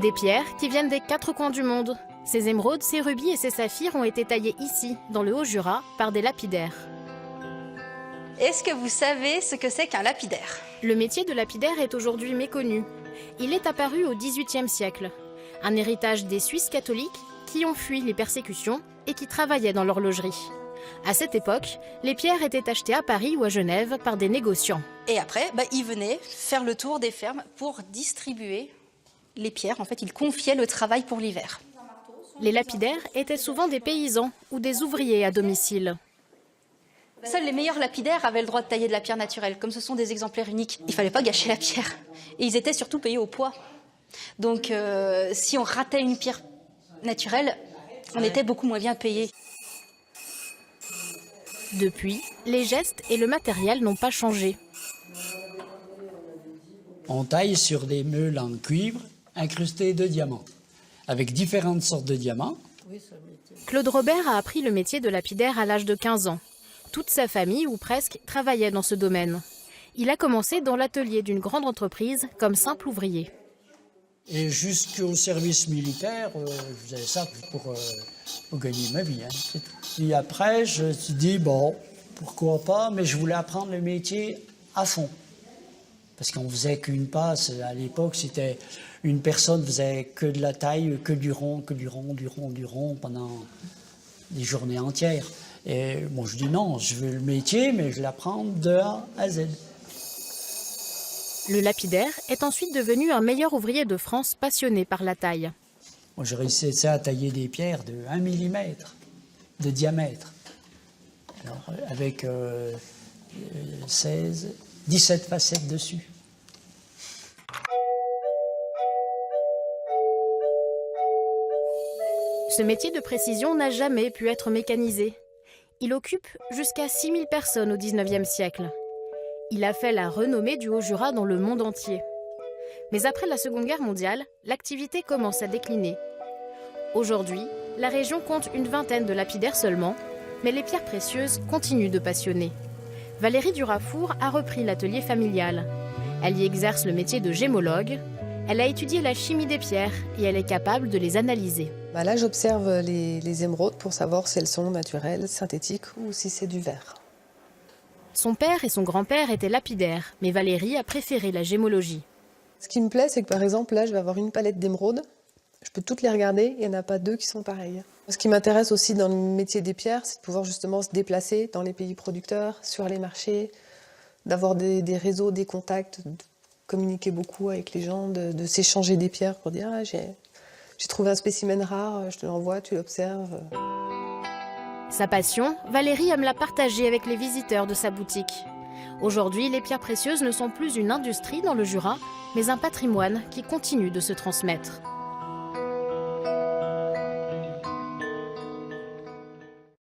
Des pierres qui viennent des 4 coins du monde. Ces émeraudes, ces rubis et ces saphirs ont été taillés ici, dans le Haut-Jura, par des lapidaires. Est-ce que vous savez ce que c'est qu'un lapidaire? Le métier de lapidaire est aujourd'hui méconnu. Il est apparu au XVIIIe siècle. Un héritage des Suisses catholiques qui ont fui les persécutions et qui travaillaient dans l'horlogerie. À cette époque, les pierres étaient achetées à Paris ou à Genève par des négociants. Et après, ils venaient faire le tour des fermes pour distribuer les pierres. En fait, ils confiaient le travail pour l'hiver. Les lapidaires étaient souvent des paysans ou des ouvriers à domicile. Seuls les meilleurs lapidaires avaient le droit de tailler de la pierre naturelle. Comme ce sont des exemplaires uniques, il ne fallait pas gâcher la pierre. Et ils étaient surtout payés au poids. Donc si on ratait une pierre naturelle, on était beaucoup moins bien payé. Depuis, les gestes et le matériel n'ont pas changé. On taille sur des meules en cuivre incrustées de diamants, avec différentes sortes de diamants. Claude Robert a appris le métier de lapidaire à l'âge de 15 ans. Toute sa famille, ou presque, travaillait dans ce domaine. Il a commencé dans l'atelier d'une grande entreprise comme simple ouvrier. Et jusqu'au service militaire, je faisais ça pour gagner ma vie. Hein. Puis après, je me suis dit, bon, pourquoi pas, mais je voulais apprendre le métier à fond. Parce qu'on faisait qu'une passe. À l'époque, c'était une personne faisait que de la taille, que du rond, pendant des journées entières. Et moi, je dis non, je veux le métier, mais je l'apprends de A à Z. Le lapidaire est ensuite devenu un meilleur ouvrier de France passionné par la taille. Moi, j'ai réussi à tailler des pierres de 1 mm de diamètre. Alors, avec 17 facettes dessus. Ce métier de précision n'a jamais pu être mécanisé. Il occupe jusqu'à 6000 personnes au XIXe siècle. Il a fait la renommée du Haut-Jura dans le monde entier. Mais après la Seconde Guerre mondiale, l'activité commence à décliner. Aujourd'hui, la région compte une vingtaine de lapidaires seulement, mais les pierres précieuses continuent de passionner. Valérie Durafour a repris l'atelier familial. Elle y exerce le métier de gémologue. Elle a étudié la chimie des pierres et elle est capable de les analyser. Là, j'observe les émeraudes pour savoir si elles sont naturelles, synthétiques ou si c'est du verre. Son père et son grand-père étaient lapidaires, mais Valérie a préféré la gémologie. Ce qui me plaît, c'est que par exemple, là, je vais avoir une palette d'émeraudes. Je peux toutes les regarder, il n'y en a pas 2 qui sont pareilles. Ce qui m'intéresse aussi dans le métier des pierres, c'est de pouvoir justement se déplacer dans les pays producteurs, sur les marchés, d'avoir des réseaux, des contacts, de communiquer beaucoup avec les gens, de s'échanger des pierres pour dire ah, j'ai trouvé un spécimen rare, je te l'envoie, tu l'observes. Sa passion, Valérie aime la partager avec les visiteurs de sa boutique. Aujourd'hui, les pierres précieuses ne sont plus une industrie dans le Jura, mais un patrimoine qui continue de se transmettre.